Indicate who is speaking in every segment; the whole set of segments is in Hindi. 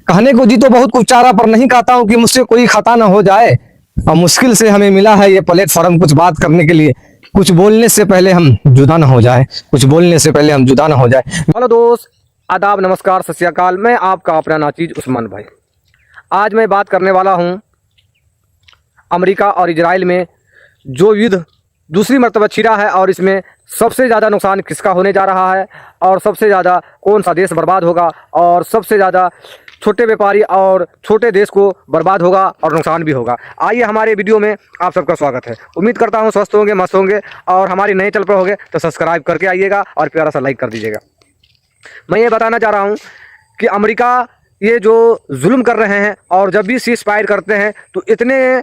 Speaker 1: कहने को जी तो बहुत कुछ चारा, पर नहीं कहता हूँ कि मुझसे कोई खता ना हो जाए। और मुश्किल से हमें मिला है ये प्लेटफॉर्म कुछ बात करने के लिए। कुछ बोलने से पहले हम जुदा ना हो जाए, कुछ बोलने से पहले हम जुदा ना हो जाए। हेलो दोस्त, आदाब, नमस्कार, सत श्री अकाल। मैं आपका अपना नाचीज उस्मान भाई। आज मैं बात करने वाला हूँ अमेरिका और इजराइल में जो युद्ध दूसरी मरतबा छिड़ा है, और इसमें सबसे ज़्यादा नुकसान किसका होने जा रहा है, और सबसे ज़्यादा कौन सा देश बर्बाद होगा, और सबसे ज़्यादा छोटे व्यापारी और छोटे देश को बर्बाद होगा और नुकसान भी होगा। आइए हमारे वीडियो में आप सबका स्वागत है। उम्मीद करता हूँ स्वस्थ होंगे, मस्त होंगे, और हमारे नए चैनल पर होंगे तो सब्सक्राइब करके आइएगा और प्यारा सा लाइक कर दीजिएगा। मैं ये बताना चाह रहा हूँ कि अमेरिका ये जो जुल्म कर रहे हैं, और जब भी सीज फायर करते हैं तो इतने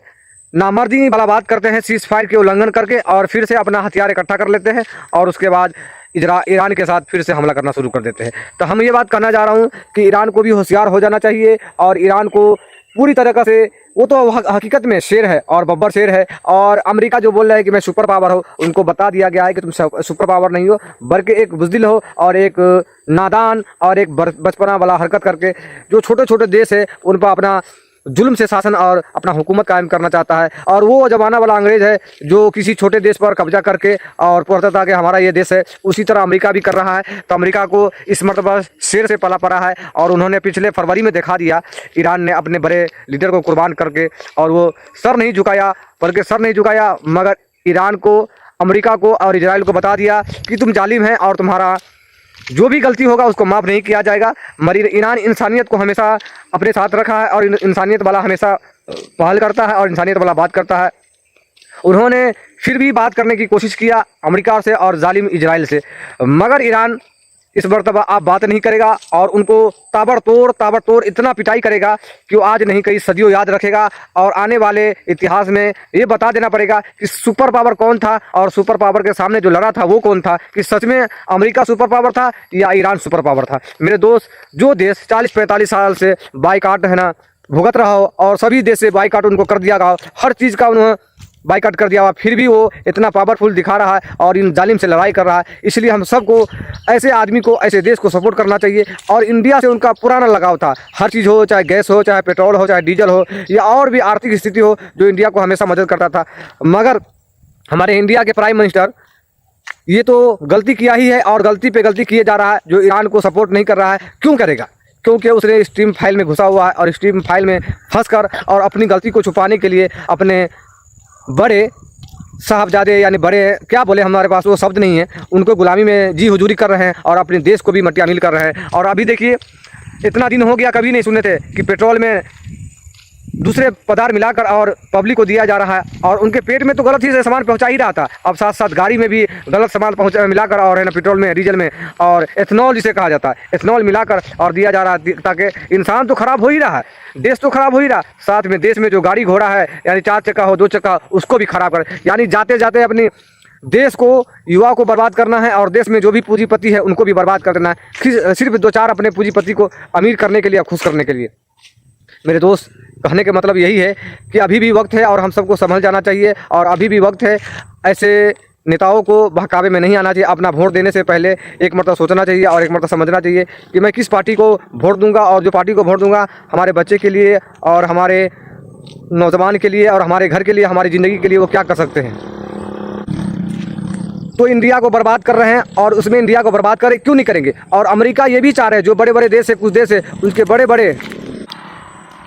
Speaker 1: नामर्दी वाला बात करते हैं, सीज फायर के उल्लंघन करके, और फिर से अपना हथियार इकट्ठा कर लेते हैं, और उसके बाद ईरान के साथ फिर से हमला करना शुरू कर देते हैं। तो हम ये बात कहना चाह रहा हूँ कि ईरान को भी होशियार हो जाना चाहिए, और ईरान को पूरी तरीक़ा से, वो तो हकीकत में शेर है और बब्बर शेर है, और अमेरिका जो बोल रहा है कि मैं सुपर पावर हो, उनको बता दिया गया है कि तुम सुपर पावर नहीं हो, बल्कि एक बुज़दिल हो और एक नादान और एक बचपना वाला हरकत करके जो छोटे छोटे देश है उन पर अपना जुल्म से शासन और अपना हुकूमत कायम करना चाहता है। और वो ज़माना वाला अंग्रेज़ है जो किसी छोटे देश पर कब्जा करके और कहता था कि हमारा ये देश है। उसी तरह अमेरिका भी कर रहा है। तो अमेरिका को इस मरतबा शेर से पला पड़ा है, और उन्होंने पिछले फरवरी में दिखा दिया, ईरान ने अपने बड़े लीडर को कुर्बान करके, और वो सर नहीं झुकाया, बल्कि सर नहीं झुकाया मगर ईरान को, अमेरिका को और इजराइल को बता दिया कि तुम जालिम हैं और तुम्हारा जो भी गलती होगा उसको माफ़ नहीं किया जाएगा। मगर ईरान इंसानियत को हमेशा अपने साथ रखा है, और इंसानियत वाला हमेशा पहल करता है और इंसानियत वाला बात करता है। उन्होंने फिर भी बात करने की कोशिश किया अमेरिका से और जालिम इजराइल से, मगर ईरान इस मरतबा आप बात नहीं करेगा, और उनको ताबड़तोड़ इतना पिटाई करेगा कि वो आज नहीं कई सदियों याद रखेगा, और आने वाले इतिहास में ये बता देना पड़ेगा कि सुपर पावर कौन था, और सुपर पावर के सामने जो लड़ा था वो कौन था, कि सच में अमेरिका सुपर पावर था या ईरान सुपर पावर था। मेरे दोस्त, जो देश 40-45 साल से बाइकाट है ना भुगत रहा हो, और सभी देश से बाइकाट उनको कर दिया गया, हर चीज़ का उन्होंने बाइकाट कर दिया हुआ, फिर भी वो इतना पावरफुल दिखा रहा है और इन जालिम से लड़ाई कर रहा है। इसलिए हम सबको ऐसे आदमी को, ऐसे देश को सपोर्ट करना चाहिए। और इंडिया से उनका पुराना लगाव था, हर चीज़ हो, चाहे गैस हो, चाहे पेट्रोल हो, चाहे डीजल हो, या और भी आर्थिक स्थिति हो, जो इंडिया को हमेशा मदद करता था। मगर हमारे इंडिया के प्राइम मिनिस्टर ये तो गलती किया ही है, और गलती पे गलती किए जा रहा है, जो ईरान को सपोर्ट नहीं कर रहा है। क्यों करेगा? क्योंकि उसने स्ट्रीम फाइल में घुसा हुआ है, और स्ट्रीम फाइल में फंस कर और अपनी गलती को छुपाने के लिए अपने बड़े साहबजादे, यानी बड़े क्या बोले, हमारे पास वो शब्द नहीं है, उनको गुलामी में जी हुजूरी कर रहे हैं, और अपने देश को भी मट्टियामील कर रहे हैं। और अभी देखिए, इतना दिन हो गया, कभी नहीं सुने थे कि पेट्रोल में दूसरे पदार्थ मिलाकर और पब्लिक को दिया जा रहा है, और उनके पेट में तो गलत ही से सामान पहुंचा ही रहा था। अब साथ साथ गाड़ी में भी गलत सामान मिलाकर, और है ना पेट्रोल में, डीजल में, और एथनॉल जिसे कहा जाता है, एथनॉल मिलाकर और दिया जा रहा है, ताकि इंसान तो ख़राब हो ही रहा है, देश तो ख़राब हो ही रहा, साथ में देश में जो गाड़ी घोड़ा है, यानी 4 चक्का हो, 2 चक्का, उसको भी ख़राब कर, यानी जाते जाते अपनी देश को, युवा को बर्बाद करना है, और देश में जो भी पूंजीपति है उनको भी बर्बाद कर देना है, सिर्फ 2-4 अपने पूंजीपति को अमीर करने के लिए, खुश करने के लिए। मेरे दोस्त, कहने का मतलब यही है कि अभी भी वक्त है, और हम सबको संभल जाना चाहिए, और अभी भी वक्त है। ऐसे नेताओं को बहकावे में नहीं आना चाहिए। अपना वोट देने से पहले एक मरतबा सोचना चाहिए, और एक मरतबा समझना चाहिए कि मैं किस पार्टी को वोट दूंगा, और जो पार्टी को वोट दूंगा हमारे बच्चे के लिए, और हमारे नौजवान के लिए, और हमारे घर के लिए, हमारी ज़िंदगी के लिए वो क्या कर सकते हैं। तो इंडिया को बर्बाद कर रहे हैं, और उसमें इंडिया को बर्बाद करें क्यों नहीं करेंगे। और अमेरिका ये भी चाह रहे हैं, जो बड़े बड़े देश है, कुछ देश है उनके बड़े बड़े,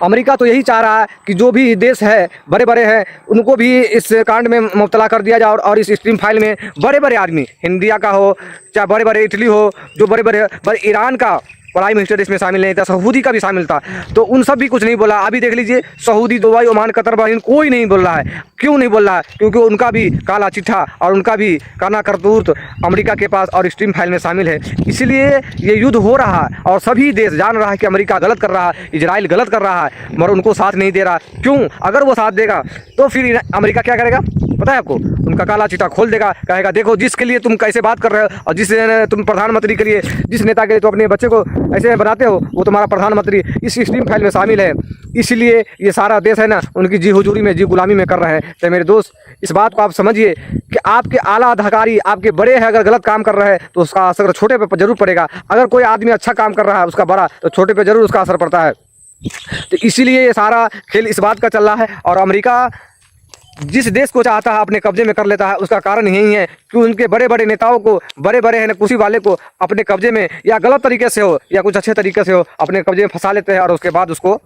Speaker 1: अमेरिका तो यही चाह रहा है कि जो भी देश है बड़े बड़े हैं उनको भी इस कांड में मुब्तला कर दिया जाए, और इस स्ट्रीम फाइल में बड़े बड़े आदमी, इंडिया का हो चाहे बड़े बड़े इटली हो, जो बड़े बड़े, ईरान का प्राइम मिनिस्टर इसमें शामिल नहीं था, सऊदी का भी शामिल था, तो उन सब भी कुछ नहीं बोला। अभी देख लीजिए, Saudi, Dubai, Oman, Qatar, Bahrain, कोई नहीं बोल रहा है। क्यों नहीं बोल रहा है? क्योंकि उनका भी काला चिट्ठा और उनका भी काना करतूत अमेरिका के पास और स्ट्रीम फाइल में शामिल है। इसलिए ये युद्ध हो रहा है, और सभी देश जान रहा है कि अमेरिका गलत कर रहा है, इजराइल गलत कर रहा है, मगर उनको साथ नहीं दे रहा। क्यों? अगर वो साथ देगा तो फिर अमेरिका क्या करेगा पता है आपको? उनका काला चिट्ठा खोल देगा, कहेगा देखो जिसके लिए तुम कैसे बात कर रहे हो, और जिस तुम प्रधानमंत्री के लिए, जिस नेता के लिए तुम अपने बच्चे को ऐसे बनाते हो, वो तुम्हारा प्रधानमंत्री इस स्ट्रीम फाइल में शामिल है। इसलिए ये सारा देश है ना, उनकी जी हुजूरी में, जी गुलामी में कर रहे हैं। तो मेरे दोस्त, इस बात को आप समझिए कि आपके आला अधिकारी, आपके बड़े हैं, अगर गलत काम कर रहे हैं तो उसका असर छोटे पे जरूर पड़ेगा। अगर कोई आदमी अच्छा काम कर रहा है उसका बड़ा, तो छोटे पे जरूर उसका असर पड़ता है। तो इसीलिए ये सारा खेल इस बात का चल रहा है। और अमेरिका जिस देश को चाहता है अपने कब्जे में कर लेता है, उसका कारण यही है कि उनके बड़े बड़े नेताओं को, बड़े बड़े है ना कुर्सी वाले को अपने कब्जे में, या गलत तरीके से हो या कुछ अच्छे तरीके से हो, अपने कब्जे में फंसा लेते हैं और उसके बाद उसको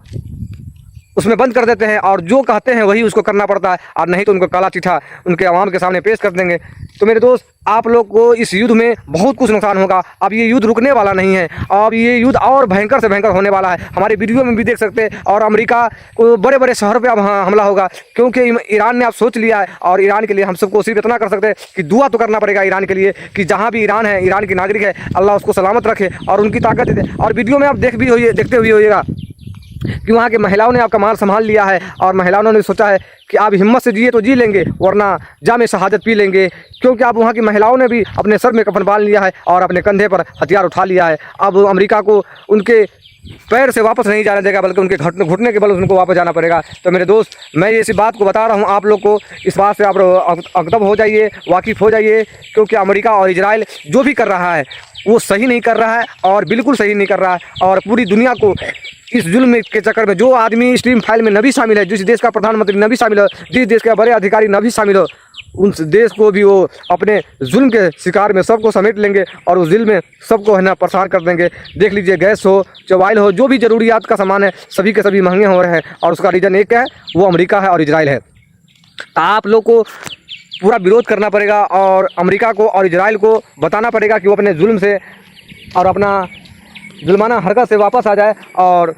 Speaker 1: उसमें बंद कर देते हैं। और जो कहते हैं वही उसको करना पड़ता है, और नहीं तो उनको काला चिट्ठा उनके आवाम के सामने पेश कर देंगे। तो मेरे दोस्त, आप लोग को इस युद्ध में बहुत कुछ नुकसान होगा। अब ये युद्ध रुकने वाला नहीं है, अब ये युद्ध और भयंकर से भयंकर होने वाला है। हमारे वीडियो में भी देख सकते हैं। और अमेरिका को बड़े बड़े शहरों पे अब हमला होगा, क्योंकि ईरान ने अब सोच लिया है। और ईरान के लिए हम सबको सिर्फ इतना कर सकते हैं कि दुआ तो करना पड़ेगा ईरान के लिए, कि जहाँ भी ईरान है, ईरान की नागरिक है, अल्लाह उसको सलामत रखे और उनकी ताकत दे। और वीडियो में आप देखते हुए होइएगा कि वहाँ की महिलाओं ने आपका माल संभाल लिया है, और महिलाओं ने सोचा है कि आप हिम्मत से जिए तो जी लेंगे, वरना जामे शहादत पी लेंगे। क्योंकि अब वहाँ की महिलाओं ने भी अपने सर में कफन बांध लिया है और अपने कंधे पर हथियार उठा लिया है। अब अमेरिका को उनके पैर से वापस नहीं जाने देगा, बल्कि उनके घुटने के बल उनको वापस जाना पड़ेगा। तो मेरे दोस्त, मैं ये इसी बात को बता रहा हूँ आप लोग को, इस बात से आप अकदम हो जाइए, वाकिफ़ हो जाइए। क्योंकि अमेरिका और इजराइल जो भी कर रहा है वो सही नहीं कर रहा है, और बिल्कुल सही नहीं कर रहा है। और पूरी दुनिया को इस जुल्म के चक्कर में जो आदमी स्ट्रीम फाइल में न भी शामिल है, जिस देश का प्रधानमंत्री न भी शामिल हो, जिस देश के बड़े अधिकारी न भी शामिल हो, उस देश को भी वो अपने जुल्म के शिकार में सबको समेट लेंगे और उस जुल्म में सबको है ना प्रसार कर देंगे। देख लीजिए, गैस हो, मोबाइल हो, जो भी ज़रूरियात का सामान है, सभी के सभी महंगे हो रहे हैं। और उसका रीज़न एक है, वो अमेरिका है और इजराइल है। तो आप लोग को पूरा विरोध करना पड़ेगा और अमेरिका को और इजराइल को बताना पड़ेगा कि वो अपने जुल्म से और अपना जुल्माना हरकत से वापस आ जाए और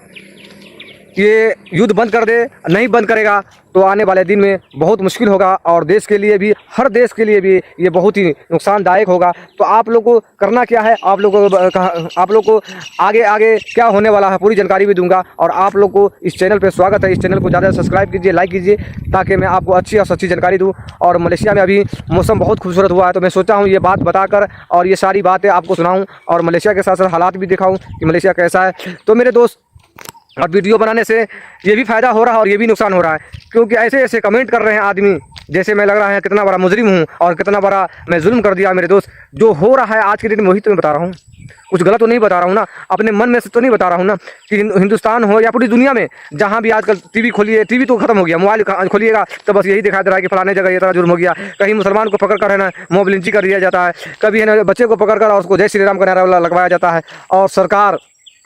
Speaker 1: ये युद्ध बंद कर दे। नहीं बंद करेगा तो आने वाले दिन में बहुत मुश्किल होगा, और देश के लिए भी, हर देश के लिए भी ये बहुत ही नुकसानदायक होगा। तो आप लोग को करना क्या है, आप लोग को आगे आगे क्या होने वाला है पूरी जानकारी भी दूंगा। और आप लोग को इस चैनल पे स्वागत है। इस चैनल को ज़्यादा सब्सक्राइब कीजिए, लाइक कीजिए, ताकि मैं आपको अच्छी और सच्ची जानकारी दूँ। और मलेशिया में अभी मौसम बहुत खूबसूरत हुआ है, तो मैं सोचा हूँ ये बात बताकर और ये सारी बातें आपको सुनाऊँ, और मलेशिया के साथ साथ हालात भी दिखाऊँ कि मलेशिया कैसा है। तो मेरे दोस्त, और वीडियो बनाने से ये भी फ़ायदा हो रहा है और ये भी नुकसान हो रहा है, क्योंकि ऐसे ऐसे कमेंट कर रहे हैं आदमी, जैसे मैं लग रहा है कितना बड़ा मुजरिम हूँ और कितना बड़ा मैं जुल्म कर दिया। मेरे दोस्त, जो हो रहा है आज के दिन में वही तो मैं बता रहा हूँ, कुछ गलत तो नहीं बता रहा हूँ ना, अपने मन में से तो नहीं बता रहा हूँ ना। कि हिंदुस्तान हो या पूरी दुनिया में जहाँ भी आजकल टीवी खोलिए, टीवी तो खत्म हो गया, मोबाइल खोलिएगा तो बस यही दिखाई दे रहा है कि फलाने जगह ये तरह जुर्म हो गया। कहीं मुसलमान को पकड़ कर है ना मॉब लिंचिंग कर दिया जाता है, कभी है ना बच्चे को पकड़ कर और उसको जय श्री राम का नारा लगवाया जाता है। और सरकार,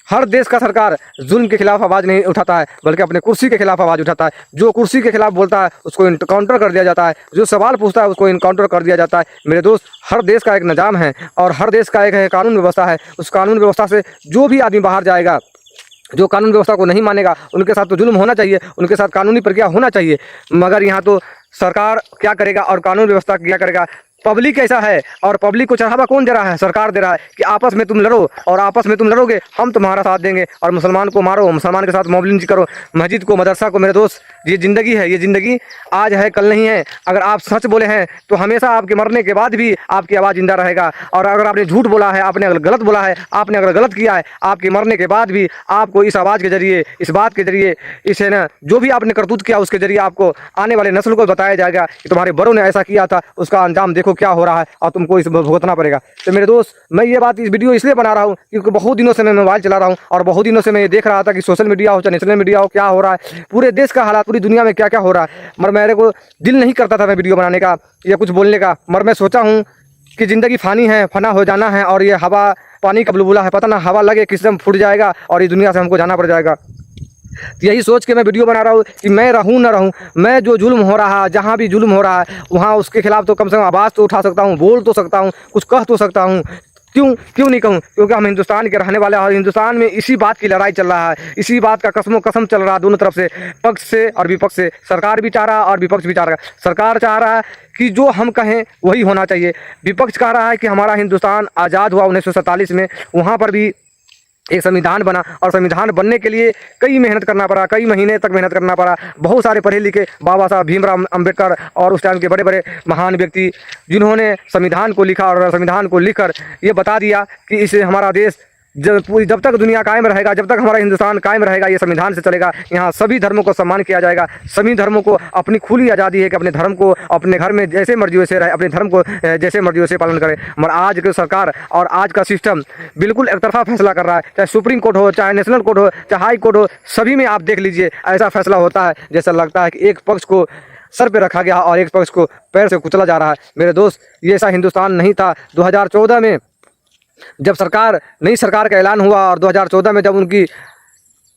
Speaker 1: हर देश का सरकार जुल्म के खिलाफ आवाज़ नहीं उठाता है, बल्कि अपने कुर्सी के खिलाफ आवाज़ उठाता है। जो कुर्सी के खिलाफ बोलता है उसको इनकाउंटर कर दिया जाता है, जो सवाल पूछता है उसको इनकाउंटर कर दिया जाता है। मेरे दोस्त, हर देश का एक निज़ाम है और हर देश का एक कानून व्यवस्था है। उस कानून व्यवस्था से जो भी आदमी बाहर जाएगा, जो कानून व्यवस्था को नहीं मानेगा, उनके साथ तो जुल्म होना चाहिए, उनके साथ कानूनी प्रक्रिया होना चाहिए। मगर यहाँ तो सरकार क्या करेगा और कानून व्यवस्था क्या करेगा। पब्लिक ऐसा है, और पब्लिक को चढ़ावा कौन दे रहा है? सरकार दे रहा है कि आपस में तुम लड़ो, और आपस में तुम लड़ोगे हम तुम्हारा साथ देंगे, और मुसलमान को मारो, मुसलमान के साथ मॉब लिंचिंग करो, मस्जिद को, मदरसा को। मेरे दोस्त, ये ज़िंदगी है, ये ज़िंदगी आज है कल नहीं है। अगर आप सच बोले हैं तो हमेशा आपके मरने के बाद भी आपकी आवाज़ जिंदा रहेगा, और अगर आपने झूठ बोला है, आपने अगर गलत बोला है, आपने अगर गलत किया है, आपके मरने के बाद भी आपको इस आवाज़ के जरिए, इस बात के जरिए, इसे ना जो भी आपने करतूत किया उसके जरिए आपको आने वाले नस्ल को बताया जाएगा कि तुम्हारे बड़ों ने ऐसा किया था, उसका अंजाम देखो क्या हो रहा है, और तुमको इस भुगतना पड़ेगा। तो मेरे दोस्त, मैं ये बात, इस वीडियो इसलिए बना रहा हूँ क्योंकि बहुत दिनों से मैं मोबाइल चला रहा हूँ, और बहुत दिनों से मैं ये देख रहा था कि सोशल मीडिया हो चाहे नेशनल मीडिया हो, क्या हो रहा है, पूरे देश का हालात, पूरी दुनिया में क्या क्या हो रहा है। मगर मेरे को दिल नहीं करता था मैं वीडियो बनाने का या कुछ बोलने का, मगर मैं सोचा हूँ कि ज़िंदगी फ़ानी है, फना हो जाना है, और ये हवा पानी का बुलबुला है, पता ना हवा लगे किस दम फूट जाएगा और इस दुनिया से हमको जाना पड़ जाएगा। यही सोच के मैं वीडियो बना रहा हूँ कि मैं रहूँ ना रहूँ, मैं जो जुल्म हो रहा है, जहाँ भी जुल्म हो रहा है, वहाँ उसके खिलाफ तो कम से कम आवाज़ तो उठा सकता हूँ, बोल तो सकता हूँ, कुछ कह तो सकता हूँ। क्यों नहीं कहूँ? क्योंकि हम हिंदुस्तान के रहने वाले हैं, और हिंदुस्तान में इसी बात की लड़ाई चल रहा है, इसी बात का कसमों कसम चल रहा है दोनों तरफ से, पक्ष से और विपक्ष से। सरकार भी चाह रहा है और विपक्ष भी चाह रहा है। सरकार चाह रहा है कि जो हम कहें वही होना चाहिए, विपक्ष कह रहा है कि हमारा हिंदुस्तान आज़ाद हुआ 1947 में, वहाँ पर भी एक संविधान बना, और संविधान बनने के लिए कई मेहनत करना पड़ा, कई महीने तक मेहनत करना पड़ा। बहुत सारे पढ़े लिखे बाबा साहब भीमराव अंबेडकर और उस टाइम के बड़े बड़े महान व्यक्ति, जिन्होंने संविधान को लिखा और संविधान को लिखकर ये बता दिया कि इससे हमारा देश जब तक दुनिया कायम रहेगा, जब तक हमारा हिंदुस्तान कायम रहेगा, ये संविधान से चलेगा। यहाँ सभी धर्मों को सम्मान किया जाएगा, सभी धर्मों को अपनी खुली आज़ादी है कि अपने धर्म को अपने घर में जैसे मर्जी वैसे रहे, अपने धर्म को जैसे मर्जी वैसे पालन करे। मगर आज की सरकार और आज का सिस्टम बिल्कुल एक तरफा फैसला कर रहा है। चाहे सुप्रीम कोर्ट हो, चाहे नेशनल कोर्ट हो, चाहे हाई कोर्ट हो, सभी में आप देख लीजिए ऐसा फैसला होता है जैसा लगता है कि एक पक्ष को सर पे रखा गया और एक पक्ष को पैर से कुचला जा रहा है। मेरे दोस्त, ये ऐसा हिंदुस्तान नहीं था। 2014 में जब नई सरकार का ऐलान हुआ और 2014 में जब उनकी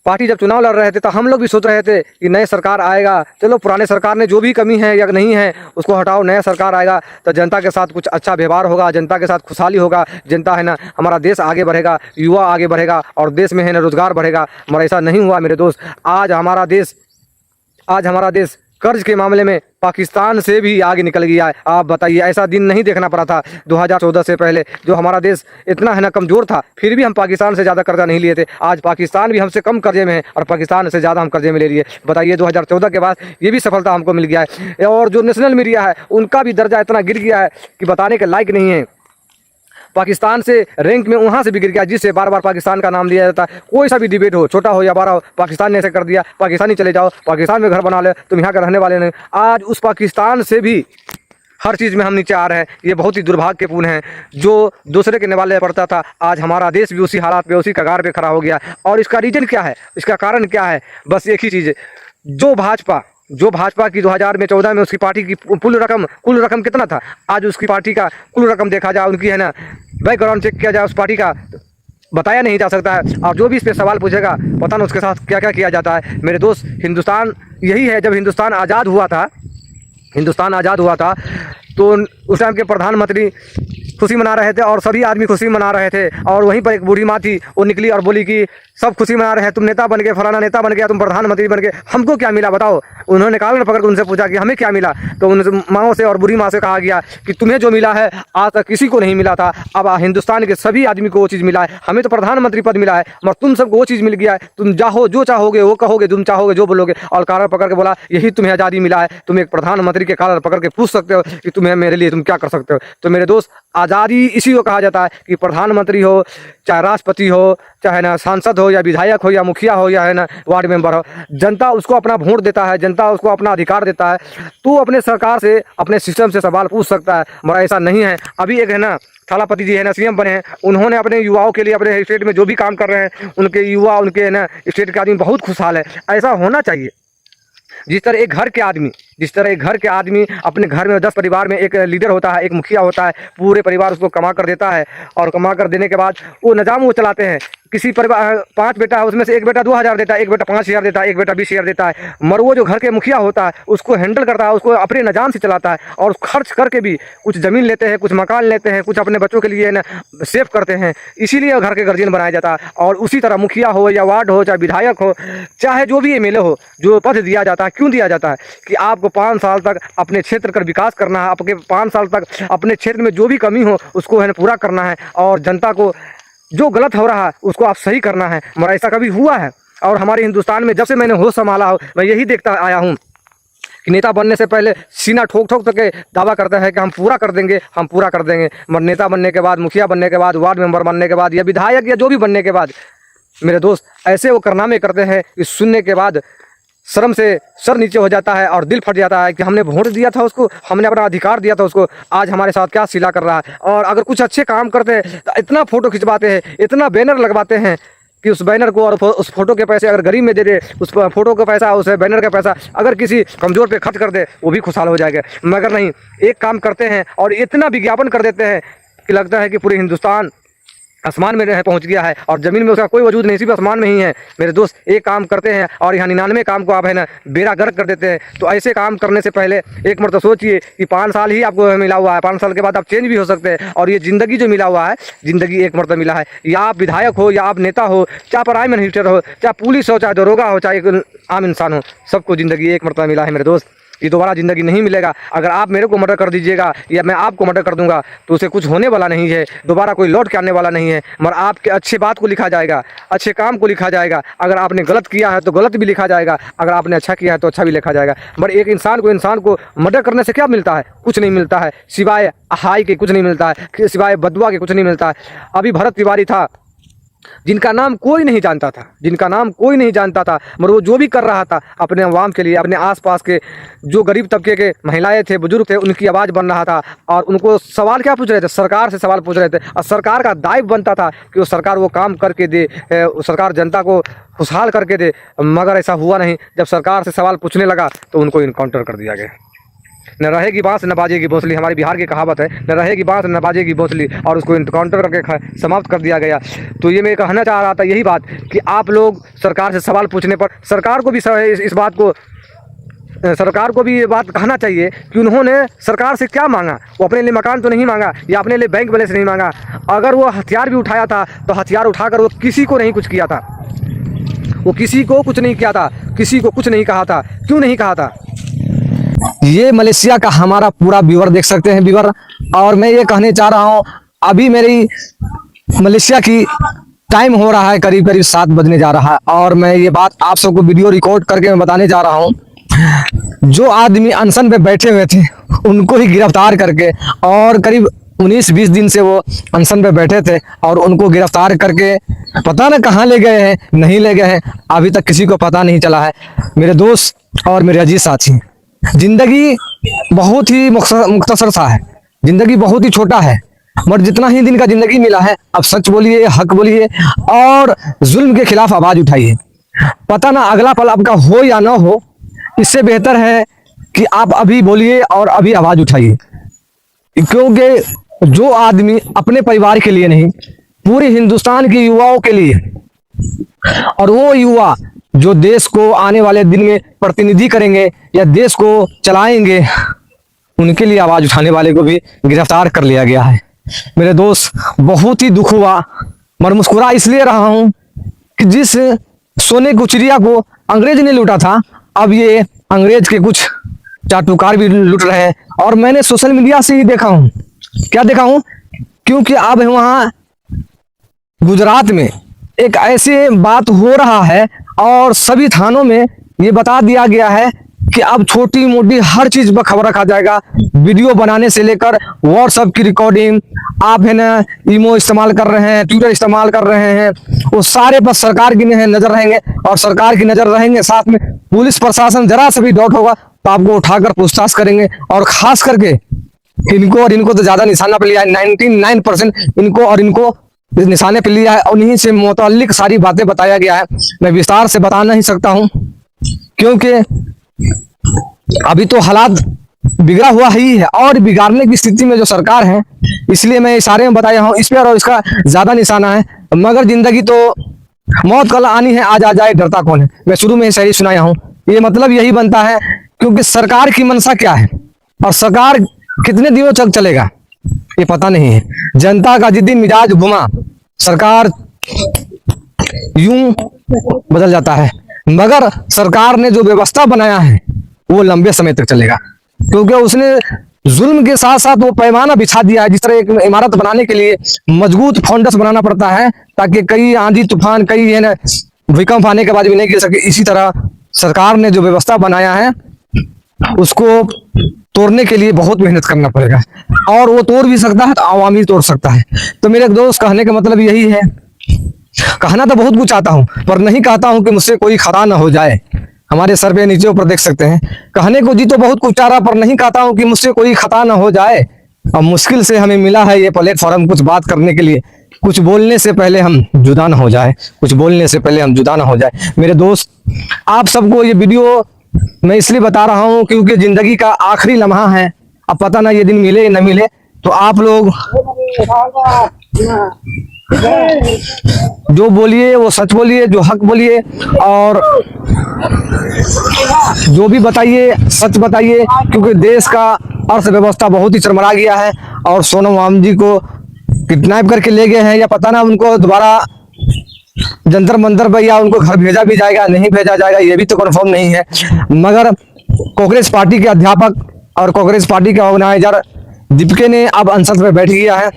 Speaker 1: पार्टी जब चुनाव लड़ रहे थे तो हम लोग भी सोच रहे थे कि नई सरकार आएगा, चलो पुराने सरकार ने जो भी कमी है या नहीं है उसको हटाओ, नया सरकार आएगा तो जनता के साथ कुछ अच्छा व्यवहार होगा, जनता के साथ खुशहाली होगा, जनता है ना, हमारा देश आगे बढ़ेगा, युवा आगे बढ़ेगा और देश में है ना रोजगार बढ़ेगा। मगर ऐसा नहीं हुआ मेरे दोस्त। आज हमारा देश कर्ज के मामले में पाकिस्तान से भी आगे निकल गया है। आप बताइए, ऐसा दिन नहीं देखना पड़ा था 2014 से पहले, जो हमारा देश इतना है ना कमज़ोर था, फिर भी हम पाकिस्तान से ज़्यादा कर्जा नहीं लिए थे। आज पाकिस्तान भी हमसे कम कर्जे में है और पाकिस्तान से ज़्यादा हम कर्जे में ले लिए। बताइए, 2014 के बाद ये भी सफलता हमको मिल गया है। और जो नेशनल मीडिया है उनका भी दर्जा इतना गिर गया है कि बताने के लायक नहीं है। पाकिस्तान से रैंक में वहाँ से भी गिर गया, जिससे बार बार पाकिस्तान का नाम लिया जाता है। कोई सा भी डिबेट हो, छोटा हो या बड़ा हो, पाकिस्तान ने ऐसे कर दिया, पाकिस्तानी चले जाओ, पाकिस्तान में घर बना ले, तुम यहाँ के रहने वाले नहीं। आज उस पाकिस्तान से भी हर चीज़ में हम नीचे आ रहे हैं। ये बहुत ही दुर्भाग्यपूर्ण है। जो दूसरे के निवाले पड़ता था, आज हमारा देश भी उसी हालात पे, उसी कगार पे खड़ा हो गया। और इसका रीजन क्या है, इसका कारण क्या है? बस एक ही चीज़ है, जो भाजपा की 2014 में उसकी पार्टी की कुल रकम कितना था, आज उसकी पार्टी का कुल रकम देखा जाए, उनकी है ना बैकग्राउंड चेक किया जाए, उस पार्टी का बताया नहीं जा सकता है। और जो भी इस पर सवाल पूछेगा, पता ना उसके साथ क्या क्या किया जाता है। मेरे दोस्त, हिंदुस्तान यही है। जब हिंदुस्तान आज़ाद हुआ था तो उस टाइम के प्रधानमंत्री खुशी मना रहे थे और सभी आदमी खुशी मना रहे थे। और वहीं पर एक बूढ़ी माँ थी, वो निकली और बोली कि सब खुशी मना रहे हैं, तुम नेता बन गए, फलाना नेता बन गया, तुम प्रधानमंत्री बन गए, हमको क्या मिला बताओ। उन्होंने कान पकड़ कर उनसे पूछा कि हमें क्या मिला, तो उन माँओं से और बूढ़ी माँ से कहा गया कि तुम्हें जो मिला है आज तक किसी को नहीं मिला था, अब हिंदुस्तान के सभी आदमी को वो चीज़ मिला है। हमें तो प्रधानमंत्री पद मिला है, मगर तुम सबको वो चीज़ मिल गया है, तुम चाहो जो चाहोगे वो कहोगे, तुम चाहोगे जो बोलोगे। और कॉलर पकड़ के बोला, यही तुम्हें आज़ादी मिला है, तुम एक प्रधानमंत्री के कॉलर पकड़ के पूछ सकते हो कि तुम्हें मेरे लिए तुम क्या कर सकते हो। तो मेरे दोस्त, आज़ादी इसी को कहा जाता है कि प्रधानमंत्री हो, चाहे राष्ट्रपति हो, चाहे ना सांसद हो या विधायक हो या मुखिया हो या है ना वार्ड मेंबर हो, जनता उसको अपना वोट देता है, जनता उसको अपना अधिकार देता है। तो अपने सरकार से, अपने सिस्टम से सवाल पूछ सकता है, मगर ऐसा नहीं है। अभी एक है ना थालापति जी है ना, सीएम बने हैं, उन्होंने अपने युवाओं के लिए अपने स्टेट में जो भी काम कर रहे हैं, उनके युवा, उनके है ना स्टेट के आदमी बहुत खुशहाल है। ऐसा होना चाहिए। जिस तरह एक घर के आदमी अपने घर में 10 परिवार में एक लीडर होता है, एक मुखिया होता है, पूरे परिवार उसको कमा कर देता है और कमा कर देने के बाद वो निज़ाम वो चलाते हैं। किसी परिवार 5 बेटा है, उसमें से एक बेटा 2000 देता है, एक बेटा 5000 देता है, एक बेटा 20000 देता है। मगर वो जो घर के मुखिया होता है उसको हैंडल करता है, उसको अपने निज़ाम से चलाता है और खर्च करके भी कुछ ज़मीन लेते हैं, कुछ मकान लेते हैं, कुछ अपने बच्चों के लिए ना सेव करते हैं। इसीलिए घर के गार्जियन बनाया जाता है। और उसी तरह मुखिया हो या वार्ड हो, चाहे विधायक हो, चाहे जो भी एमएलए हो, जो पद दिया जाता है, क्यों दिया जाता है कि आपको 5 साल तक अपने क्षेत्र का विकास करना है, आपके 5 साल तक अपने क्षेत्र में जो भी कमी हो उसको है ना पूरा करना है, और जनता को जो गलत हो रहा है उसको आप सही करना है। मगर ऐसा कभी हुआ है? और हमारे हिंदुस्तान में जब से मैंने होश संभाला हो, मैं यही देखता आया हूँ कि नेता बनने से पहले सीना ठोक ठोक के दावा करता है कि हम पूरा कर देंगे, हम पूरा कर देंगे। मगर नेता बनने के बाद, मुखिया बनने के बाद, वार्ड मेंबर बनने के बाद या विधायक या जो भी बनने के बाद, मेरे दोस्त, ऐसे वो कारनामे करते हैं कि सुनने के बाद शर्म से सर नीचे हो जाता है और दिल फट जाता है कि हमने वोट दिया था उसको, हमने अपना अधिकार दिया था उसको, आज हमारे साथ क्या सिला कर रहा है। और अगर कुछ अच्छे काम करते हैं तो इतना फ़ोटो खिंचवाते हैं, इतना बैनर लगवाते हैं कि उस बैनर को और उस फोटो के पैसे अगर गरीब में दे दे, उस फोटो का पैसा, उस बैनर का पैसा अगर किसी कमज़ोर पे खर्च कर दे, वो भी खुशहाल हो जाएगा। मगर नहीं, एक काम करते हैं और इतना विज्ञापन कर देते हैं कि लगता है कि पूरे हिंदुस्तान आसमान में पहुंच गया है और ज़मीन में उसका कोई वजूद नहीं, सिर्फ आसमान में ही है। मेरे दोस्त, एक काम करते हैं और यहाँ 99 काम को आप है ना बेड़ा गर्क कर देते हैं। तो ऐसे काम करने से पहले एक मरतबा सोचिए कि 5 साल ही आपको मिला हुआ है, 5 साल के बाद आप चेंज भी हो सकते हैं। और ये ज़िंदगी जो मिला हुआ है, ज़िंदगी एक मरतबा मिला है। या आप विधायक हो, या आप नेता हो, चाहे प्राइम मिनिस्टर हो, चाहे पुलिस हो, चाहे दरोगा हो, चाहे एक आम इंसान हो, सबको ज़िंदगी एक मरतबा मिला है मेरे दोस्त। ये दोबारा ज़िंदगी नहीं मिलेगा। अगर आप मेरे को मर्डर कर दीजिएगा या मैं आपको मर्डर कर दूंगा तो उसे कुछ होने वाला नहीं है, दोबारा कोई लौट के आने वाला नहीं है। मगर आपके अच्छे बात को लिखा जाएगा, अच्छे काम को लिखा जाएगा। अगर आपने गलत किया है तो गलत भी लिखा जाएगा, अगर आपने अच्छा किया है तो अच्छा भी लिखा जाएगा। मगर एक इंसान को मर्डर करने से क्या मिलता है? कुछ नहीं मिलता है, सिवाय हाई के कुछ नहीं मिलता है, सिवाय बदुआ के कुछ नहीं मिलता है। अभी भरत तिवारी था, जिनका नाम कोई नहीं जानता था, जिनका नाम कोई नहीं जानता था, मगर वो जो भी कर रहा था अपने अवाम के लिए, अपने आसपास के जो गरीब तबके के महिलाएं थे, बुजुर्ग थे, उनकी आवाज़ बन रहा था। और उनको सवाल क्या पूछ रहे थे? सरकार से सवाल पूछ रहे थे। और सरकार का दायित्व बनता था कि वो सरकार वो काम करके दे, सरकार जनता को खुशहाल करके दे। मगर ऐसा हुआ नहीं। जब सरकार से सवाल पूछने लगा तो उनको इनकाउंटर कर दिया गया। न रहेगी बांस न बाजेगी बांसुरी, हमारी बिहार की कहावत है, न रहेगी बांस न बाजेगी बांसुरी, और उसको इनकाउंटर करके समाप्त कर दिया गया। तो ये मैं कहना चाह रहा था यही बात कि आप लोग सरकार से सवाल पूछने पर सरकार को भी इस बात को, सरकार को भी ये बात कहना चाहिए कि उन्होंने सरकार से क्या मांगा। वो अपने लिए मकान तो नहीं मांगा या अपने लिए बैंक बैलेंस नहीं मांगा। अगर वो हथियार भी उठाया था तो हथियार उठाकर वो किसी को नहीं कुछ किया था, वो किसी को कुछ नहीं किया था, किसी को कुछ नहीं कहा था। क्यों नहीं कहा था? ये मलेशिया का हमारा पूरा व्यूअर देख सकते हैं, व्यूअर। और मैं ये कहने चाह रहा हूँ, अभी मेरी मलेशिया की टाइम हो रहा है, करीब करीब 7 बजने जा रहा है। और मैं ये बात आप सबको वीडियो रिकॉर्ड करके मैं बताने जा रहा हूँ। जो आदमी अनशन पे बैठे हुए थे उनको ही गिरफ्तार करके, और करीब 19-20 दिन से वो अनशन पे बैठे थे, और उनको गिरफ्तार करके पता ना कहाँ ले गए हैं, नहीं ले गए हैं, अभी तक किसी को पता नहीं चला है। मेरे दोस्त और मेरे अजीज साथी, जिंदगी बहुत ही मुख्तसर सा है, जिंदगी बहुत ही छोटा है, मगर जितना ही दिन का जिंदगी मिला है, अब सच बोलिए, हक बोलिए और जुल्म के खिलाफ आवाज उठाइए। पता ना अगला पल आपका हो या ना हो, इससे बेहतर है कि आप अभी बोलिए और अभी आवाज उठाइए। क्योंकि जो आदमी अपने परिवार के लिए नहीं, पूरे हिंदुस्तान के युवाओं के लिए, और वो युवा जो देश को आने वाले दिन में प्रतिनिधि करेंगे या देश को चलाएंगे, उनके लिए आवाज उठाने वाले को भी गिरफ्तार कर लिया गया है। मेरे दोस्त, बहुत ही दुख हुआ, मगर मुस्कुरा इसलिए रहा हूं कि जिस सोने की चिड़िया को अंग्रेज ने लूटा था, अब ये अंग्रेज के कुछ चाटुकार भी लूट रहे हैं। और मैंने सोशल मीडिया से ही देखा हूं। क्या देखा हूं? क्योंकि अब वहां गुजरात में एक ऐसे बात हो रहा है और सभी थानों में ये बता दिया गया है कि अब छोटी मोटी हर चीज पर खबर रखा जाएगा। वीडियो बनाने से लेकर व्हाट्सएप की रिकॉर्डिंग, आप है ना ईमो इस्तेमाल कर रहे हैं, ट्विटर इस्तेमाल कर रहे हैं, वो सारे पर सरकार की नजर रहेंगे। और सरकार की नजर रहेंगे, साथ में पुलिस प्रशासन जरा से भी डाउट होगा तो आपको उठाकर पूछताछ करेंगे। और खास करके इनको और इनको तो ज्यादा निशाना पे लिया है, 99% इनको और इनको निशाने पे लिया है। और उन्हीं से मुताल्लिक सारी बातें बताया गया है। मैं विस्तार से बता नहीं सकता हूं क्योंकि अभी तो हालात बिगड़ा हुआ ही है और बिगाड़ने की स्थिति में जो सरकार है, इसलिए मैं इशारे में बताया हूं। इस पर और इसका ज्यादा निशाना है। मगर जिंदगी तो मौत कल आनी है, आज आ जाए डरता कौन है। मैं शुरू में ही शायरी सुनाया हूं। ये मतलब यही बनता है क्योंकि सरकार की मंशा क्या है और सरकार कितने दिनों तक चलेगा ये पता नहीं है। जनता का जिस दिन मिजाज घुमा, सरकार यूं बदल जाता है। मगर सरकार ने जो व्यवस्था बनाया है वो लंबे समय तक चलेगा, क्योंकि उसने जुल्म के साथ साथ वो पैमाना बिछा दिया है। जिस तरह एक इमारत बनाने के लिए मजबूत फाउंडेशन बनाना पड़ता है ताकि कई आंधी तूफान, कई है ना भूकंप आने के बाद भी नहीं गिर सके, इसी तरह सरकार ने जो व्यवस्था बनाया है उसको तोड़ने के लिए बहुत मेहनत करना पड़ेगा। और वो तोड़ भी सकता है तो आवाम ही तोड़ सकता है। तो मेरे दोस्त, कहने का मतलब यही है, कहना तो बहुत कुछ चाहता हूं पर नहीं कहता हूं कि मुझसे कोई खता ना हो जाए। हमारे सर पे नीचे ऊपर देख सकते हैं। कहने को जी तो बहुत कुछ चाह रहा पर नहीं कहता हूं कि मुझसे कोई खता ना हो जाए। और मुश्किल से हमें मिला है ये प्लेटफॉर्म कुछ बात करने के लिए। कुछ बोलने से पहले हम जुदा ना हो जाए, कुछ बोलने से पहले हम जुदा ना हो जाए। मेरे दोस्त, आप सबको ये वीडियो मैं इसलिए बता रहा हूं क्योंकि जिंदगी का आखिरी लम्हा है। अब पता ना ये दिन मिले न मिले, तो आप लोग जो बोलिए वो सच बोलिए, जो हक बोलिए, और जो भी बताइए सच बताइए। क्योंकि देश का अर्थव्यवस्था बहुत ही चरमरा गया है और सोनम वांगजी को किडनैप करके ले गए हैं, या पता ना उनको दोबारा जंतर मंतर पर या उनको घर भेजा भी जाएगा नहीं भेजा जाएगा, ये भी तो कंफर्म नहीं है। मगर कांग्रेस पार्टी के अध्यापक और कांग्रेस पार्टी के ऑर्गेनाइजर दीपिका ने अब अनशन पे बैठ गया है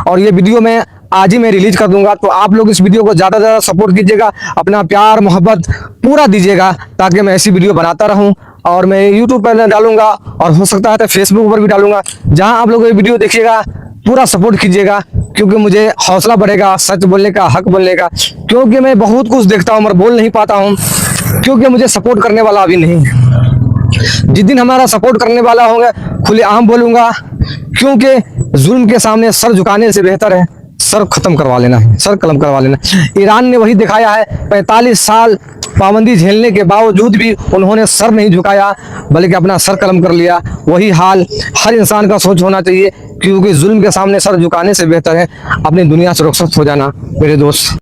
Speaker 1: और ये वीडियो मैं आज ही मैं रिलीज कर दूंगा। तो आप लोग इस वीडियो को ज्यादा से ज्यादा सपोर्ट कीजिएगा, अपना प्यार मोहब्बत पूरा दीजिएगा ताकि मैं ऐसी वीडियो बनाता रहूं। और मैं यूट्यूब पर डालूंगा और हो सकता है तो फेसबुक पर भी डालूंगा। जहां आप लोग ये वीडियो देखिएगा पूरा सपोर्ट कीजिएगा, क्योंकि मुझे हौसला बढ़ेगा सच बोलने का, हक बोलने का। क्योंकि मैं बहुत कुछ देखता हूँ मगर बोल नहीं पाता हूँ, क्योंकि मुझे सपोर्ट करने वाला अभी नहीं है। जिस दिन हमारा सपोर्ट करने वाला होगा खुलेआम बोलूंगा, क्योंकि जुल्म के सामने सर झुकाने से बेहतर है सर खत्म करवा लेना है, सर कलम करवा लेना। ईरान ने वही दिखाया है, 45 साल पाबंदी झेलने के बावजूद भी उन्होंने सर नहीं झुकाया, बल्कि अपना सर कलम कर लिया। वही हाल हर इंसान का सोच होना चाहिए, क्योंकि जुल्म के सामने सर झुकाने से बेहतर है अपनी दुनिया सुरक्षित हो जाना मेरे दोस्त।